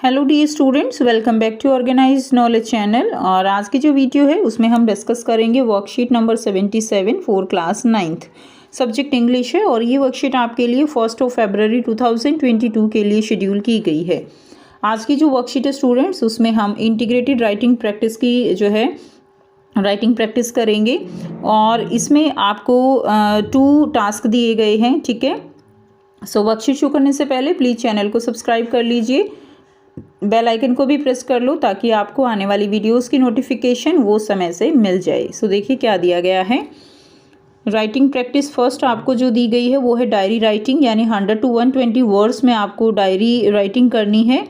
Hello dear students, welcome back to organise knowledge channel. और आज की जो वीडियो है उसमें हम डिस्कस करेंगे worksheet number 77 for class 9th। Subject English है और ये वर्कशीट आपके लिए 1 फरवरी 2022 के लिए शेड्यूल की गई है। आज की जो वर्कशीट है स्टूडेंट्स, उसमें हम इंटीग्रेटेड राइटिंग प्रैक्टिस की जो है राइटिंग प्रैक्टिस करेंगे और इसमें आपको 2 टास्क दिए गए हैं। ठीक है, सो वर्कशीट शुरू करने से पहले प्लीज़ चैनल को सब्सक्राइब कर लीजिए, बेल आइकन को भी प्रेस कर लो ताकि आपको आने वाली वीडियोस की नोटिफिकेशन वो समय से मिल जाए। सो देखिए क्या दिया गया है। राइटिंग प्रैक्टिस फर्स्ट आपको जो दी गई है वो है डायरी राइटिंग, यानी 100 to 120 वर्ड्स में आपको डायरी राइटिंग करनी है।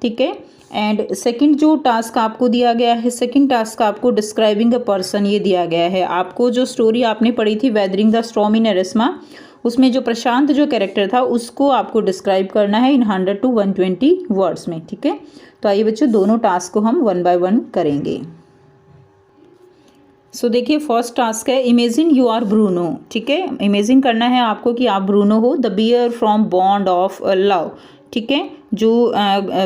ठीक है, एंड सेकंड जो टास्क आपको दिया गया है, सेकंड टास्क आपको डिस्क्राइबिंग अ पर्सन ये दिया गया है। आपको जो स्टोरी आपने पढ़ी थी वेदरिंग द स्टॉर्म इन एरिस्मा, उसमें जो प्रशांत जो कैरेक्टर था उसको आपको डिस्क्राइब करना है इन 100 to 120 वर्ड्स में। ठीक है, तो आइए बच्चों दोनों टास्क को हम 1 by 1 करेंगे। सो देखिए फर्स्ट टास्क है इमेजिन यू आर ब्रूनो। ठीक है, इमेजिन करना है आपको कि आप ब्रूनो हो, the bear from bond of love. ठीक है, जो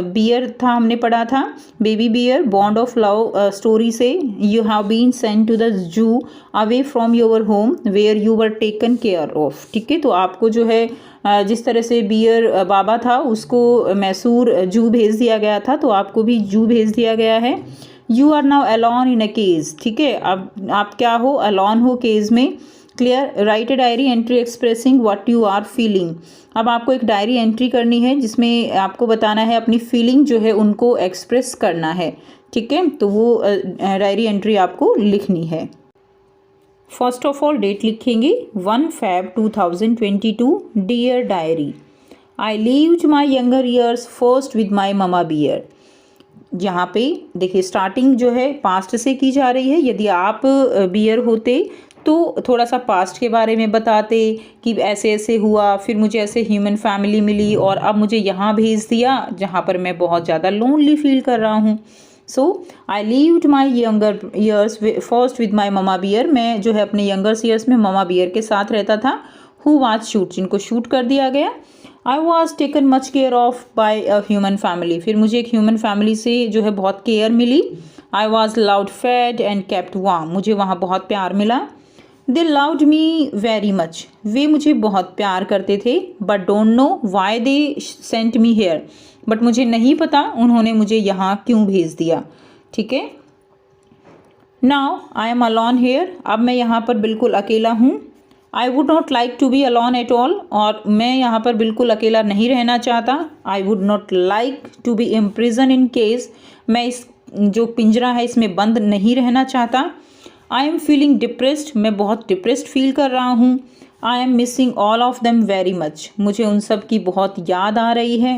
बियर था हमने पढ़ा था, baby bear, bond of love story से, you have been sent to the zoo away from your home where you were taken care of. ठीक है, तो आपको जो है जिस तरह से बियर बाबा था उसको मैसूर जू भेज दिया गया था, तो आपको भी जू भेज दिया गया है। You are now alone in a cage. ठीक है, अब आप क्या हो, अलॉन हो केज में। Clear, write a diary entry expressing what you are feeling. अब आपको एक डायरी एंट्री करनी है जिसमें आपको बताना है अपनी फीलिंग जो है उनको एक्सप्रेस करना है। ठीक है, तो वो डायरी एंट्री आपको लिखनी है। फर्स्ट ऑफ ऑल डेट लिखेंगे 1 Feb 2022। Dear diary, I lived my younger years first with my mama bear. यहाँ पे देखिए स्टार्टिंग जो है पास्ट से की जा रही है। यदि आप बियर होते तो थोड़ा सा पास्ट के बारे में बताते कि ऐसे ऐसे हुआ, फिर मुझे ऐसे ह्यूमन फैमिली मिली और अब मुझे यहाँ भेज दिया जहाँ पर मैं बहुत ज़्यादा लोनली फील कर रहा हूँ। So I lived my younger years first with my mama bear. मैं जो है अपने यंगर ईयर्स में ममा बियर के साथ रहता था। हु वाज शूट, जिनको शूट कर दिया गया। I was taken much care of by a human family, फिर मुझे एक ह्यूमन फैमिली से जो है बहुत केयर मिली। I was loud fed and kept warm, मुझे वहाँ बहुत प्यार मिला। दे लाउड मी वेरी मच, वे मुझे बहुत प्यार करते थे। But don't know why they sent me here, but मुझे नहीं पता उन्होंने मुझे यहाँ क्यों भेज दिया। ठीक है, now I am alone here, अब मैं यहाँ पर बिल्कुल अकेला हूँ। I would not like to be alone at all, और मैं यहाँ पर बिल्कुल अकेला नहीं रहना चाहता। I would not like to be imprison in cage, मैं इस जो पिंजरा है इसमें बंद नहीं रहना चाहता। आई एम फीलिंग डिप्रेस्ड, मैं बहुत डिप्रेस्ड फील कर रहा हूँ। I am missing all of them very much, मुझे उन सब की बहुत याद आ रही है।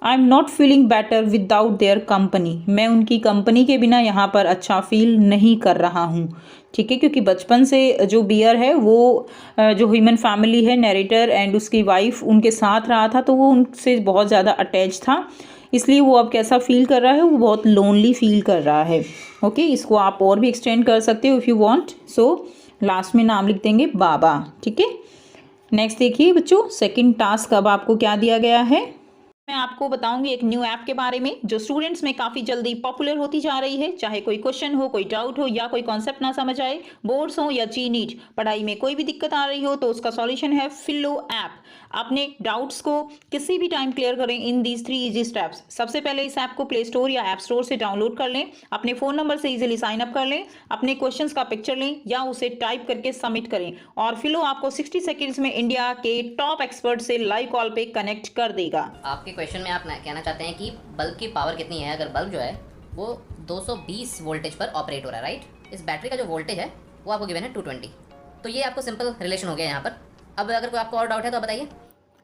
I am not feeling better without their company, मैं उनकी कंपनी के बिना यहाँ पर अच्छा फील नहीं कर रहा हूँ। ठीक है, क्योंकि बचपन से जो बियर है वो जो ह्यूमन फैमिली है, नरेटर एंड उसकी वाइफ उनके साथ रहा था, तो वो उनसे बहुत ज़्यादा अटैच था, इसलिए वो अब कैसा फील कर रहा है, वो बहुत लोनली फील कर रहा है। ओके, इसको आप और भी एक्सटेंड कर सकते हो if you want. So last में नाम लिख देंगे बाबा। ठीक है, नेक्स्ट देखिए बच्चों सेकंड टास्क अब आपको क्या दिया गया है। मैं आपको बताऊंगी एक न्यू ऐप के बारे में जो स्टूडेंट्स में काफ़ी जल्दी पॉपुलर होती जा रही है। चाहे कोई क्वेश्चन हो, कोई डाउट हो या कोई कॉन्सेप्ट ना समझ आए, बोर्ड्स हो या जी नीट, पढ़ाई में कोई भी दिक्कत आ रही हो तो उसका सॉल्यूशन है फिलो ऐप। अपने डाउट्स को किसी भी टाइम क्लियर करें इन दीज 3 इजी स्टेप्स। सबसे पहले इस ऐप को प्ले स्टोर या ऐप स्टोर से डाउनलोड कर लें, अपने फ़ोन नंबर से इजीली साइन अप कर लें, अपने क्वेश्चंस का पिक्चर लें या उसे टाइप करके सबमिट करें और फिलो आपको 60 सेकेंड्स में इंडिया के टॉप एक्सपर्ट से लाइव कॉल पे कनेक्ट कर देगा। आपके क्वेश्चन में आप कहना चाहते हैं कि बल्ब की पावर कितनी है। अगर बल्ब जो है वो 220 वोल्टेज पर ऑपरेट हो रहा है, राइट। इस बैटरी का जो वोल्टेज है वो आपको गिवन है 220। तो ये आपको सिंपल रिलेशन हो गया यहाँ पर। अब अगर कोई आपको और डाउट है तो बताइए।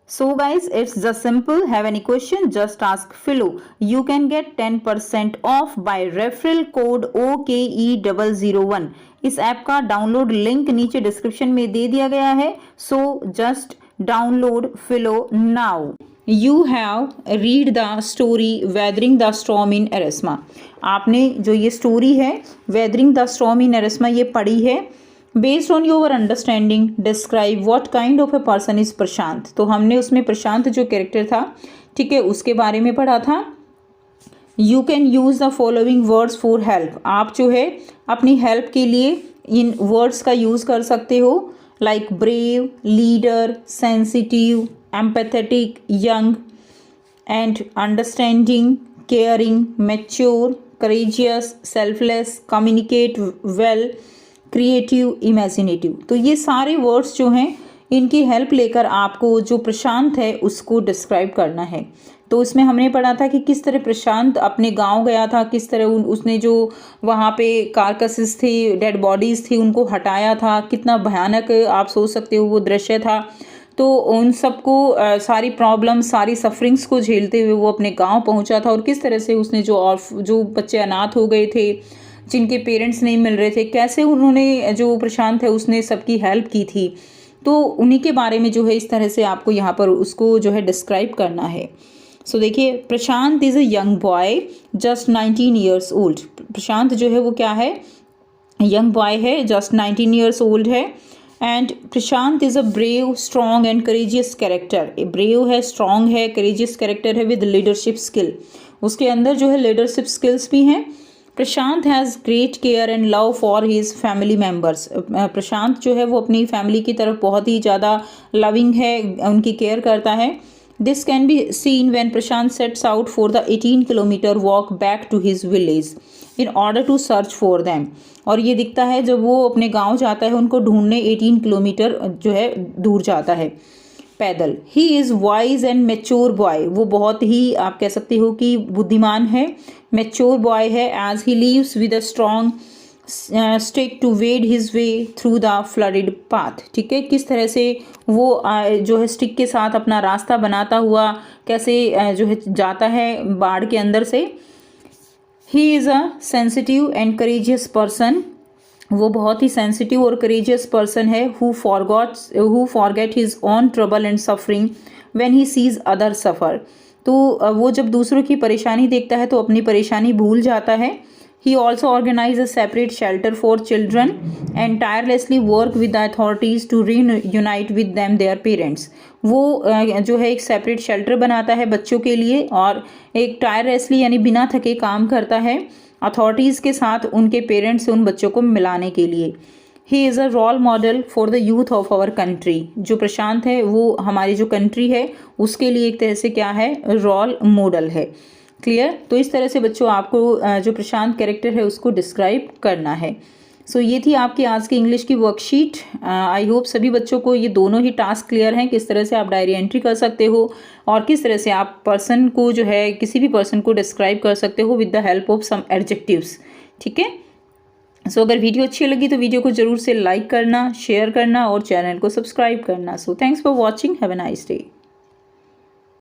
So guys, it's just simple. Have any question? Just ask Philo. You can get 10% off by referral code OKE001. इस ऐप का डाउनलोड लिंक नीचे डिस्क्रिप्शन में दे दिया गया है। So just download Philo now. You have read the story Weathering the Storm in Erisma. आपने जो ये स्टोरी है Weathering the Storm in Erisma ये पढ़ी है। Based on your understanding describe what kind of a person is Prashant. तो हमने उसमें प्रशांत जो कैरेक्टर था, ठीक है, उसके बारे में पढ़ा था। You can use the following words for help. आप जो है अपनी हेल्प के लिए इन वर्ड्स का यूज़ कर सकते हो, like brave, leader, sensitive, empathetic, young and understanding, caring, mature, courageous, selfless, communicate well, creative, imaginative. तो ये सारे वर्ड्स जो हैं इनकी हेल्प लेकर आपको जो प्रशांत है उसको डिस्क्राइब करना है। तो इसमें हमने पढ़ा था कि किस तरह प्रशांत अपने गांव गया था, किस तरह उसने जो वहाँ पे कार्कसेस थी, डेड बॉडीज़ थी, उनको हटाया था, कितना भयानक आप सोच सकते हो वो दृश्य था। तो उन सबको सारी प्रॉब्लम, सारी सफरिंग्स को झेलते हुए वो अपने गांव पहुंचा था, और किस तरह से उसने जो बच्चे अनाथ हो गए थे, जिनके पेरेंट्स नहीं मिल रहे थे, कैसे उन्होंने, जो प्रशांत है उसने सबकी हेल्प की थी। तो उन्हीं के बारे में जो है इस तरह से आपको यहाँ पर उसको जो है डिस्क्राइब करना है। सो देखिए, Prashant is a young boy just 19 years old. Prashant जो है वो क्या है, यंग बॉय है, जस्ट 19 ईयर्स ओल्ड है। And Prashant is a brave, strong and courageous character. Brave है, स्ट्रॉन्ग है, करेजियस कैरेक्टर है विद लीडरशिप स्किल। उसके अंदर जो है लीडरशिप स्किल्स भी हैं। Prashant has great care and love for his family members. Prashant जो है वो अपनी फैमिली की तरफ बहुत ही ज़्यादा लविंग है, उनकी केयर करता है। This can be seen when Prashant sets out for the 18 kilometre walk back to his village in order to search for them. और ये दिखता है जब वो अपने गांव जाता है उनको ढूंढने, 18 किलोमीटर जो है दूर जाता है पैदल। He is wise and mature boy. वो बहुत ही, आप कह सकते हो कि बुद्धिमान है, मेच्योर बॉय है। As he leaves with a strong stick to wade his way through the flooded path. ठीक है, किस तरह से वो जो है स्टिक के साथ अपना रास्ता बनाता हुआ कैसे जो है जाता है बाढ़ के अंदर से। He is a sensitive and courageous person. वो बहुत ही सेंसिटिव और करेजियस पर्सन है। Who forget his own trouble and suffering when he sees other suffer. तो वो जब दूसरों की परेशानी देखता है तो अपनी परेशानी भूल जाता है। He also organized a separate shelter for children and tirelessly work with the authorities to reunite with them their parents. वो जो है एक सेपरेट शेल्टर बनाता है बच्चों के लिए और एक टायरलेसली यानी बिना थके काम करता है अथॉरिटीज़ के साथ उनके पेरेंट्स से उन बच्चों को मिलाने के लिए। He is a role model for the youth of our country. जो प्रशांत है वो हमारी जो कंट्री है उसके लिए एक तरह से क्या है, रोल मॉडल है। क्लियर? तो इस तरह से बच्चों आपको जो प्रशांत कैरेक्टर है उसको डिस्क्राइब करना है। सो ये थी आपकी आज की इंग्लिश की वर्कशीट। आई होप सभी बच्चों को ये दोनों ही टास्क क्लियर हैं, किस तरह से आप डायरी एंट्री कर सकते हो और किस तरह से आप पर्सन को जो है किसी भी पर्सन को डिस्क्राइब कर सकते हो with the help of some adjectives. ठीक है, सो अगर वीडियो अच्छी लगी तो वीडियो को ज़रूर से लाइक करना, शेयर करना और चैनल को सब्सक्राइब करना। So thanks for watching, have a nice day.